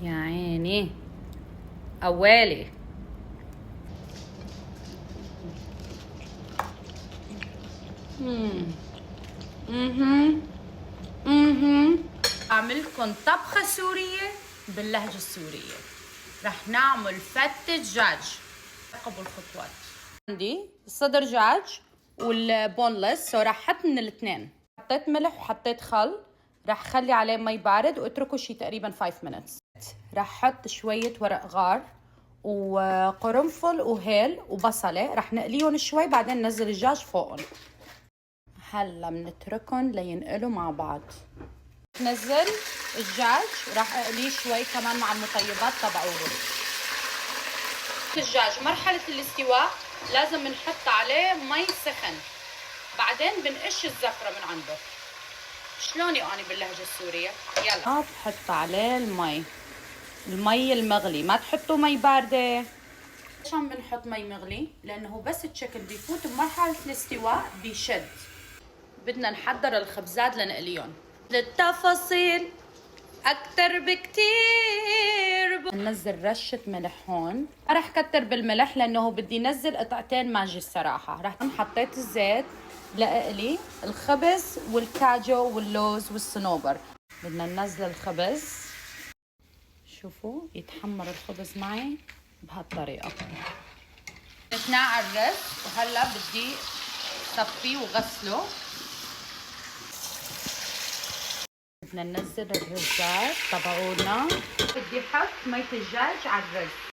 يا عيني أوالي. أعملكم طبخة سورية باللهجة السورية. رح نعمل فتة دجاج. قبل الخطوات عندي صدر دجاج والبونلس، راح احط من الاثنين. حطيت ملح وحطيت خل، راح خلي عليه مي بارد واتركه شي تقريبا 5 minutes. راح احط شوية ورق غار وقرنفل وهيل وبصلة، راح نقليهم شوي بعدين ننزل الدجاج فوقهم. هلا بنتركهم لينقلوا مع بعض. نزل الدجاج وراح اقليه شوي كمان مع المطيبات تبعوه. الدجاج مرحلة الاستواء لازم نحط عليه مي سخن، بعدين بنقش الزفرة من عنده. شلوني أنا باللهجة السورية؟ يلا بحط عليه المي المغلي، ما تحطوا مي باردة. ليش عم بنحط مي مغلي؟ لأنه بس الشكل بيفوت بمرحلة الاستواء بيشد. بدنا نحضر الخبزات لنقليهم. للتفاصيل أكتر بكتير ننزل رشة ملح هون. ما رح كتر بالملح لأنه بدي نزل قطعتين ماجي الصراحة. رح حطيت الزيت لأقلي الخبز والكاجو واللوز والصنوبر. بدنا ننزل الخبز، شوفوا يتحمر الخبز معي بهالطريقة. نتنقع الرز وهلا بدي صفيه وغسله. بدنا ننزل الرزات تبعونا. بدي احط مية الدجاج على الرز.